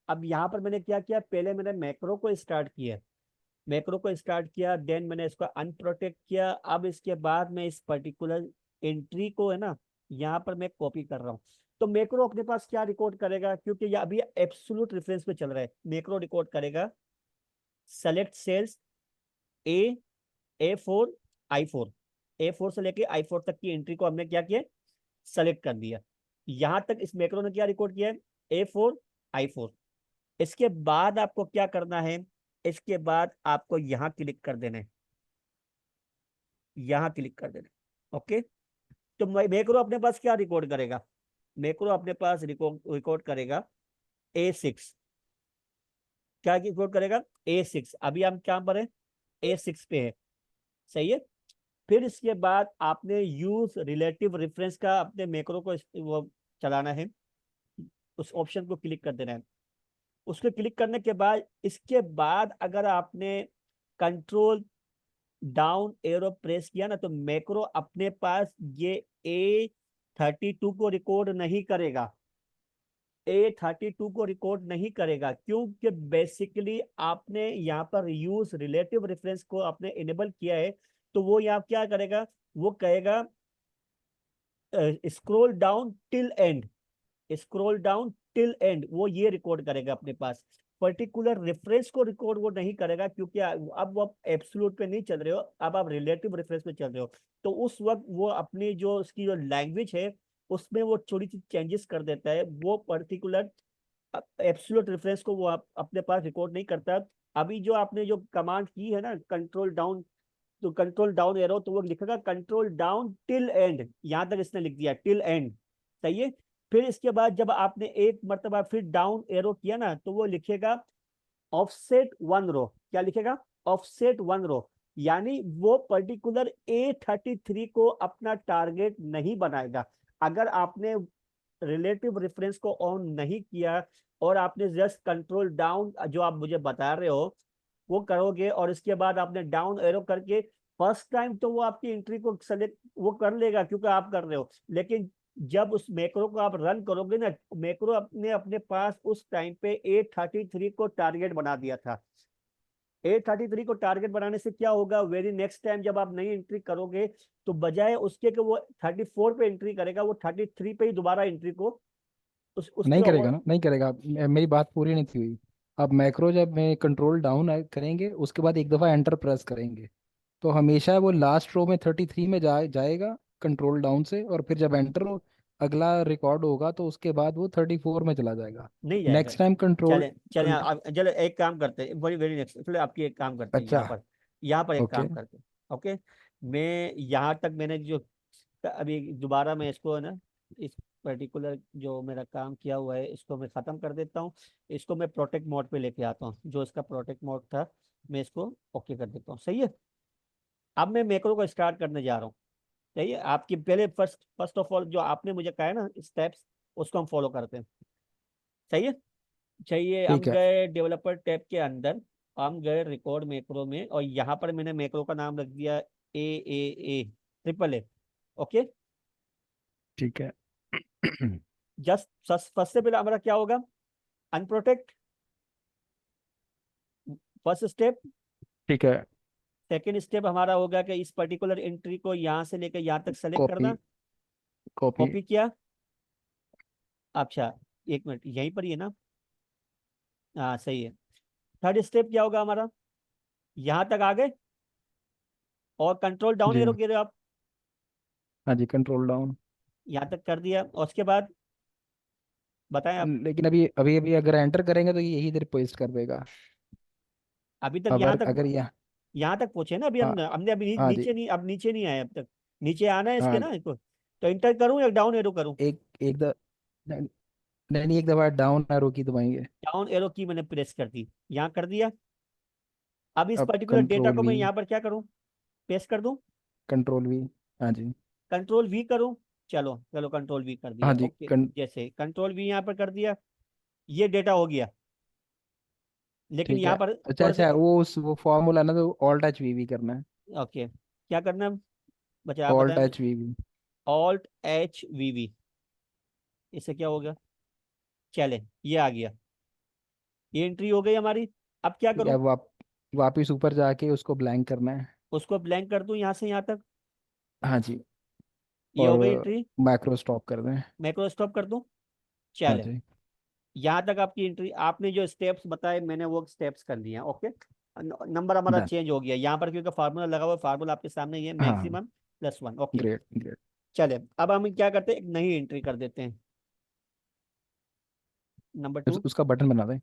अब यहाँ पर मैंने क्या किया, पहले मैंने मैक्रो को स्टार्ट किया, देन मैंने इसको अनप्रोटेक्ट किया। अब इसके बाद मैं इस पर्टिकुलर एंट्री को है ना, यहाँ पर मैं कॉपी कर रहा हूँ। तो मैक्रो अपने पास क्या रिकॉर्ड करेगा, क्योंकि ये अभी एब्सोल्यूट रेफरेंस पे चल रहा है, मैक्रो रिकॉर्ड करेगा सेलेक्ट सेल्स ए A4 I4, A4 से लेके I4 तक की एंट्री को हमने क्या किया, सेलेक्ट कर दिया। यहां तक इस मैक्रो ने क्या रिकॉर्ड किया है, A4 I4। इसके बाद आपको क्या करना है, इसके बाद आपको यहां क्लिक कर देना है, यहां क्लिक कर देना है। ओके, तो मैक्रो अपने पास क्या रिकॉर्ड करेगा, मैक्रो अपने पास रिकॉर्ड करेगा A6। क्या रिकॉर्ड करेगा, A6। अभी हम क्या पर है, A6 पे है। सही है, फिर इसके बाद आपने यूज रिलेटिव रेफरेंस का अपने मैक्रो को वो चलाना है, उस ऑप्शन को क्लिक कर देना है। उसको क्लिक करने के बाद, इसके बाद अगर आपने कंट्रोल डाउन एरो प्रेस किया ना, तो मैक्रो अपने पास ये A32 को रिकॉर्ड नहीं करेगा, A32 को रिकॉर्ड नहीं करेगा, क्योंकि बेसिकली आपने यहाँ पर यूज रिलेटिव रेफरेंस को आपने इनेबल किया है। तो वो यहाँ क्या करेगा, वो कहेगा scroll down till and, scroll down till and, वो ये रिकॉर्ड करेगा अपने पास। पर्टिकुलर रेफरेंस को रिकॉर्ड वो नहीं करेगा, क्योंकि अब वो आप एब्सोल्यूट पे नहीं चल रहे हो, अब आप रिलेटिव रेफरेंस पे चल रहे हो। तो उस वक्त वो अपनी जो उसकी जो लैंग्वेज है उसमें वो थोड़ी सी चेंजेस कर देता है, वो पर्टिकुलर एब्सोल्यूट रेफरेंस को वो आप अपने पास रिकॉर्ड नहीं करता। अभी जो आपने जो कमांड की है ना, कंट्रोल डाउन तो कंट्रोल डाउन एरो, तो वो लिखेगा कंट्रोल डाउन टिल एंड, यहां तक इसने लिख दिया टिल एंड। सही है। फिर इसके बाद जब आपने एक मरतबा फिर डाउन एरो किया ना, तो वो लिखेगा ऑफसेट 1 रो। क्या लिखेगा? ऑफसेट 1 रो। यानी वो पर्टिकुलर A33 को अपना टारगेट नहीं बनाएगा। अगर आपने रिलेटिव रेफरेंस को ऑन नहीं किया और आपने जस्ट कंट्रोल डाउन जो आप मुझे बता रहे हो वो करोगे, और इसके बाद आपने डाउन एरो करके, फर्स्ट टाइम तो वो आपकी एंट्री को सेलेक्ट वो कर लेगा क्योंकि आप कर रहे हो, लेकिन जब उस मैक्रो को आप रन करोगे ना, मैक्रो अपने अपने पास उस टाइम पे A33 को टारगेट बना दिया था। A33 को टारगेट बनाने से क्या होगा, वेरी नेक्स्ट टाइम जब आप नई एंट्री करोगे, तो बजाय उसके कि वो 34 पे एंट्री करेगा, वो 33 पे ही दोबारा एंट्री को उसके नहीं करेगा और ना, नहीं करेगा। मेरी बात पूरी नहीं थी हुई। अब मैक्रो जब मैं कंट्रोल डाउन करेंगे उसके बाद एक दफ़ा एंटर प्रेस करेंगे, तो हमेशा वो लास्ट रो में 33 में जाएगा कंट्रोल डाउन से, और फिर जब एंटर हो अगला रिकॉर्ड होगा तो उसके बाद वो 34 में चला जाएगा। नहीं जाएगा। Next time control. चले चले अब चलो एक काम करते हैं, वेरी वेरी नेक्स्ट, चलो आपकी एक काम करते हैं अच्छा। यहाँ पर एक ओके। काम करते हैं। ओके। मैं यहाँ तक मैंने जो अभी दोबारा मैं इसको है ना, इस पर्टिकुलर जो मेरा काम किया हुआ है इसको मैं खत्म कर देता हूँ। इसको मैं प्रोटेक्ट मोड पे लेके आता हूँ, जो इसका प्रोटेक्ट मोड था मैं इसको ओके कर देता हूँ। सही है। अब मैं मैक्रो को स्टार्ट करने जा रहा हूँ। सही है। आपकी पहले फर्स्ट फर्स्ट ऑफ ऑल जो आपने मुझे कहा है ना स्टेप्स, उसको हम फॉलो करते हैं। सही है। चाहिए हम ठीक है। गए डेवलपर टैब के अंदर, हम गए रिकॉर्ड मैक्रो में, और यहाँ पर मैंने मैक्रो का नाम रख दिया ए ट्रिपल ए। ओके। ठीक है। जस्ट फर्स्ट से पहले हमारा क्या होगा, अनप्रोटेक्ट, फर्स्ट स्टेप। ठीक है। सेकेंड स्टेप हमारा होगा कि इस पर्टिकुलर एंट्री को यहाँ से लेकर यहाँ तक सेलेक्ट कॉपी। करना। कॉपी। कॉपी किया। अच्छा, एक मिनट, यहीं पर ही है ना? हाँ सही है। थर्ड स्टेप क्या होगा हमारा, यहाँ तक आ गए और कंट्रोल डाउन जी। एरो गिरे आप, हाँ जी, कंट्रोल डाउन। यहाँ तक कर दिया, और उसके बाद बताएं आप। लेकिन अभी अभी अभी अगर एंटर करेंगे तो ये यही देर पेस्ट कर देगा। अभी तक यहाँ अगर तक, अगर यह। यहाँ तक पहुंचे ना अभी, हाँ। हमने अभी हाँ जी। नीचे नहीं, अब नीचे नहीं आए अब तक। नीचे आना है इसके हाँ। ना इसको, तो इंटर करूं या डाउन एरो करूं? एक एक द नहीं, नहीं, एक दफ़ा डाउन एरो की दबाएंगे। डाउन एरो की मैंने प्रेस कर दी, यहाँ कर दिया। अब इस अब पर्टिकुलर डेटा कंट्रोल को मैं वी। यहाँ पर क्या करूं, पेस्ट कर दूं? Control we. हाँ जी। कंट्रोल वी करूं? चलो चलो कंट्रोल वी कर हाँ दिया। जी। ओके, जैसे कंट्रोल वी यहाँ पर कर दिया, ये डेटा हो गया, लेकिन ठीक यहाँ है। पर अच्छा थोड़ा सा। अच्छा, वो फॉर्मूला ना, तो ऑल्ट एच वी भी करना है। ओके, क्या करना है? बच्चा आप ऑल्ट बताएं। एच वी भी। ऑल्ट एच वी वी, इससे क्या हो गया? चले, ये आ गया, ये एंट्री हो गई हमारी। अब क्या ठीक है। करूं? अब वापिस ऊपर जाके उसको ब्लैंक करना है। उसको ब्लैंक कर दूं यहाँ से यहाँ तक, हाँ जी। ये और हो गई एंट्री। मैक्रो स्टॉप कर दें। मैक्रो स्टॉप कर दूं? हाँ चले, जी। यहाँ तक आपकी एंट्री, आपने जो स्टेप्स बताए मैंने वो स्टेप्स कर लिए। ओके। नंबर हमारा डन। चेंज हो गया यहाँ पर, क्योंकि फार्मूला लगा हुआ है, फार्मूला आपके सामने ही है, हाँ। मैक्सिमम +1। ओके। Great great. चले, अब हम क्या करते हैं, एक नई एंट्री कर देते हैं, नंबर 2। उसका बटन बना दें।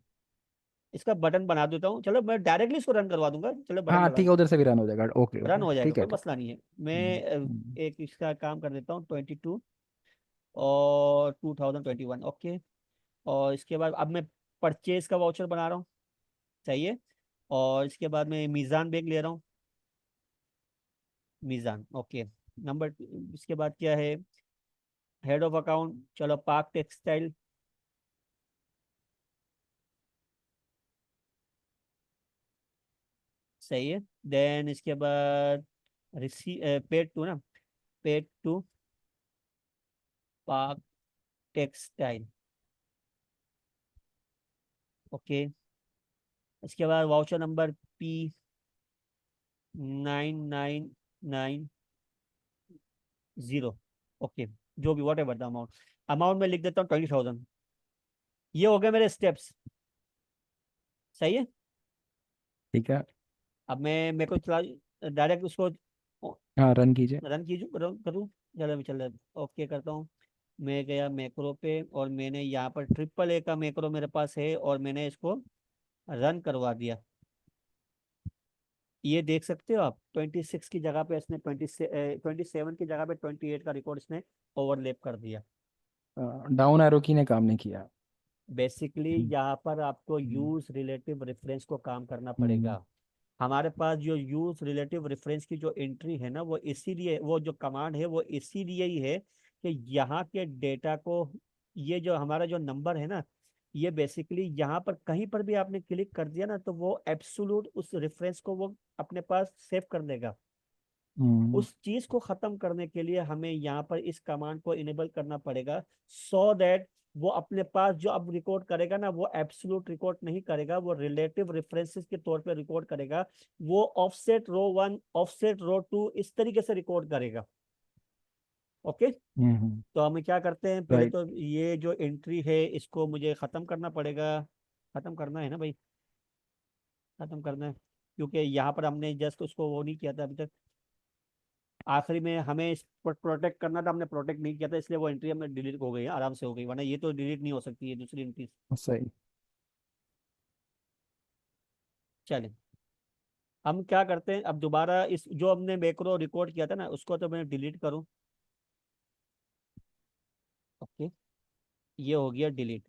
इसका बटन बना देता हूँ, चलो मैं डायरेक्टली इसको रन करवा दूंगा, चलो बटन हाँ बना, ठीक है, उधर से भी रन हो जाएगा। ओके रन ओके, हो जाएगा, ठीक है, कोई ठीक। मसला नहीं है। हम्म, मैं हम्म। एक इसका काम कर देता हूँ 22 और 2021। ओके। और इसके बाद अब मैं परचेज का वाउचर बना रहा हूँ। सही है। और इसके बाद मैं मीज़ान बैग ले रहा हूँ, मीज़ान। ओके। नंबर, इसके बाद क्या है, हेड ऑफ अकाउंट, चलो पाक टेक्सटाइल। सही है। देन इसके बाद पेड टू ना, पेड टू पाक टेक्सटाइल। ओके। इसके बाद वाउचर नंबर P9990। ओके। जो भी what ever the amount, amount में लिख देता हूँ 20,000। ये हो गए मेरे स्टेप्स। सही है। ठीक है। अब मैं मेरे को चला, डायरेक्ट उसको हाँ, रन कीजिए। रन कीजू करूँ करूँ, चलो मैं चल रहा, ओके करता हूँ। मैं गया मैक्रो पे, और मैंने यहाँ पर ट्रिपल ए का मैक्रो मेरे पास है, और मैंने इसको रन करवा दिया। ये देख सकते हो आप 26 की जगह पे इसने 27 की जगह पे 28 का रिकॉर्ड इसने ओवरलैप कर दिया। डाउन एरो की ने काम नहीं किया। बेसिकली हम्म, यहाँ पर आपको हम्म, यूज रिलेटिव रेफरेंस को काम करना हम्म, पड़ेगा। हमारे पास जो यूज रिलेटिव रेफरेंस की जो एंट्री है ना, वो इसीलिए, वो जो कमांड है वो इसीलिए ही है कि यहाँ के डेटा को, ये जो हमारा जो नंबर है ना, ये बेसिकली यहाँ पर कहीं पर भी आपने क्लिक कर दिया ना, तो वो एब्सोल्यूट उस रेफरेंस को वो अपने पास सेव कर लेगा। हम्म, उस चीज को खत्म करने के लिए हमें यहाँ पर इस कमांड को इनेबल करना पड़ेगा, सो दैट वो अपने पास जो अब रिकॉर्ड करेगा ना, वो एब्सोल्यूट रिकॉर्ड नहीं करेगा, वो रिलेटिव रेफरेंसेस के तौर पे रिकॉर्ड करेगा। वो ऑफसेट रो 1, ऑफसेट रो 2 इस तरीके से रिकॉर्ड करेगा। ओके। हम्म। तो हम क्या करते हैं, पहले राइट। तो ये जो एंट्री है इसको मुझे खत्म करना पड़ेगा। खत्म करना है ना भाई, खत्म करना है, क्योंकि यहाँ पर हमने जस्ट उसको वो नहीं किया था अभी तक। आखिरी में हमें इस प्रोटेक्ट करना था, हमने प्रोटेक्ट नहीं किया था, इसलिए वो एंट्री हमें डिलीट हो गई है, आराम से हो गई, वरना ये तो डिलीट नहीं हो सकती है दूसरी एंट्री। सही। चले, हम क्या करते हैं, अब दोबारा इस जो हमने मैक्रो रिकॉर्ड किया था ना, उसको तो मैं डिलीट करूँ। ओके, ये हो गया डिलीट।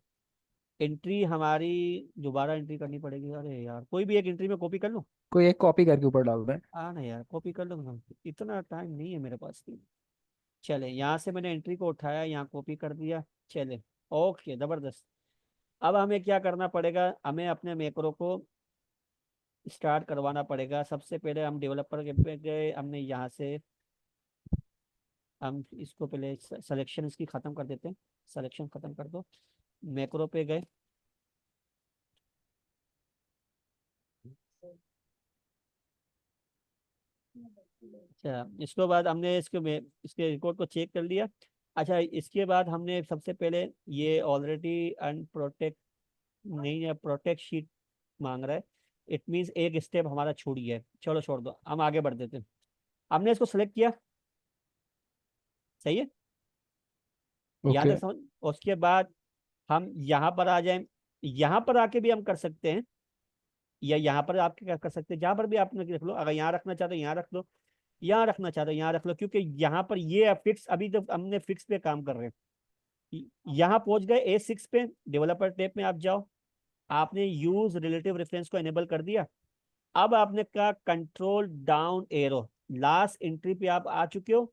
एंट्री हमारी दोबारा एंट्री करनी पड़ेगी। अरे यार, कोई भी एक एंट्री में कॉपी कर लूँ। कोई एक कॉपी करके ऊपर डाल दें। ना यार, कॉपी कर लूँ, इतना टाइम नहीं है मेरे पास। चले, यहाँ से मैंने एंट्री को उठाया, यहाँ कॉपी कर दिया। चले, ओके, जबरदस्त। अब हमें क्या करना पड़ेगा, हमें अपने मैक्रो को स्टार्ट करवाना पड़ेगा। सबसे पहले हम डेवलपर के पे गए, हमने यहाँ से, हम इसको पहले सिलेक्शन इसकी ख़त्म कर देते हैं। सिलेक्शन ख़त्म कर दो, मैक्रो पे गए। अच्छा, इसके बाद हमने इसके रिकॉर्ड को चेक कर लिया। अच्छा, इसके बाद हमने सबसे पहले, ये ऑलरेडी अनप्रोटेक्ट नहीं है, प्रोटेक्ट शीट मांग रहा है। इट मीन्स एक स्टेप हमारा छूट गया है। चलो छोड़ दो, हम आगे बढ़ देते हैं। हमने इसको सेलेक्ट किया, सही है, यहाँ ओके। तक समझ। उसके बाद हम यहाँ पर आ जाएं। यहाँ पर आके भी हम कर सकते हैं, या यहाँ पर आप क्या कर सकते हैं, जहाँ पर भी आप रख लो। अगर यहाँ रखना चाहते हो यहाँ रख लो, यहाँ रखना चाहते हो यहाँ रख लो, क्योंकि यहाँ पर ये फिक्स, अभी तो हमने फिक्स पे काम कर रहे हैं। यहाँ पहुंच गए A6 पे, डेवलपर टैब में आप जाओ। आपने यूज रिलेटिव रेफरेंस को एनेबल कर दिया। अब आपने कहा control down arrow, last entry पे आप आ चुके हो।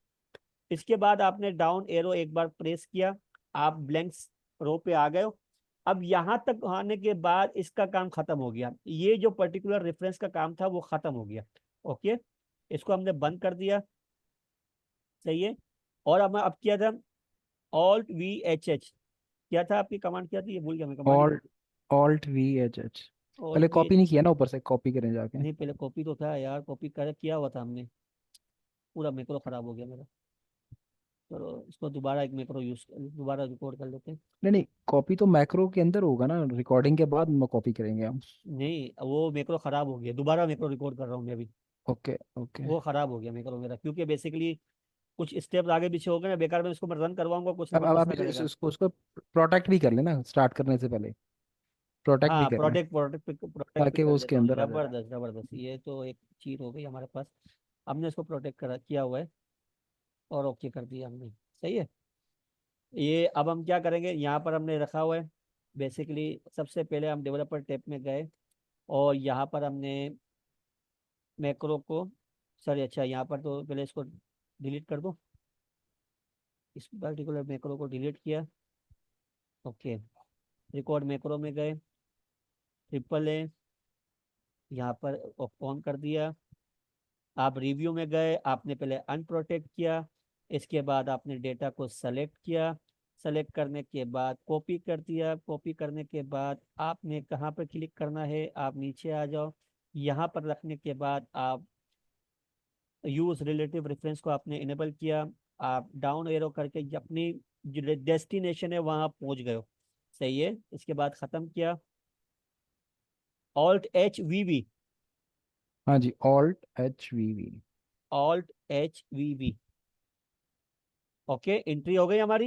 इसके बाद आपने डाउन एरो एक बार प्रेस किया, आप ब्लैंक रो पे आ गए हो। अब यहां तक आने के बाद इसका काम खत्म हो गया, ये जो पर्टिकुलर रेफरेंस का काम था वो खत्म हो गया। ओके, इसको हमने बंद कर दिया, सही है। और अब किया था Alt+VHH, क्या था आपकी कमांड, क्या थी ये भूल गया मैं, कमांड ही ऑल्ट Alt+VHH। पहले ऑल्ट वी कॉपी नहीं किया ना, ऊपर से कॉपी करें जाके। नहीं, पहले कॉपी तो था यार, कॉपी कर किया हुआ था हमने, पूरा मैक्रो खराब हो गया मेरा। चलो, इसको दोबारा एक मैक्रो यूज, दोबारा रिकॉर्ड कर लेते हैं। नहीं नहीं, कॉपी तो मैक्रो के अंदर होगा ना, रिकॉर्डिंग के बाद में कॉपी करेंगे हम। नहीं, वो मैक्रो खराब हो गया, दोबारा मैक्रो रिकॉर्ड कर रहा हूँ मैं अभी। Okay okay. वो खराब हो गया मैक्रो मेरा, क्योंकि बेसिकली कुछ स्टेप आगे पीछे हो गए ना, बेकार में इसको मैं रन करवाऊंगा, कुछ ना अब कुछ अब आप मसला करेगा। उसको प्रोटेक्ट भी कर लेना स्टार्ट करने से पहले। प्रोटेक्ट भी हाँ, करना प्रोटेक्ट भी ताकि कर वो उसके लेता हूँ। अंदर आ जाए। जबरदस्त जबरदस्त, ये तो एक चीज हो गई हमारे पास। हमने इसको प्रोटेक्ट करा किया हुआ है, और ओके कर दिया हमने, सही है। ये अब हम क्या करेंगे, यहाँ पर हमने रखा हुआ है। बेसिकली सबसे पहले हम डेवलपर टैब में गए, और यहाँ पर हमने मैक्रो को, सॉरी, अच्छा, यहाँ पर तो पहले इसको डिलीट कर दो, इस पर्टिकुलर मैक्रो को डिलीट किया। ओके, रिकॉर्ड मैक्रो में गए, ट्रिपल ए यहाँ पर ऑन कर दिया। आप रिव्यू में गए, आपने पहले अनप्रोटेक्ट किया। इसके बाद आपने डेटा को सेलेक्ट किया। सेलेक्ट करने के बाद कॉपी कर दिया। कॉपी करने के बाद आपने कहाँ पर क्लिक करना है, आप नीचे आ जाओ। यहाँ पर रखने के बाद आप यूज रिलेटिव रेफरेंस को आपने इनेबल किया। आप डाउन एरो करके अपनी जो डेस्टिनेशन है वहां पहुंच गए हो, सही है। इसके बाद खत्म किया, Alt+HVV, हाँ जी, Alt+HVV। Alt+HVV। ओके, एंट्री हो गई हमारी।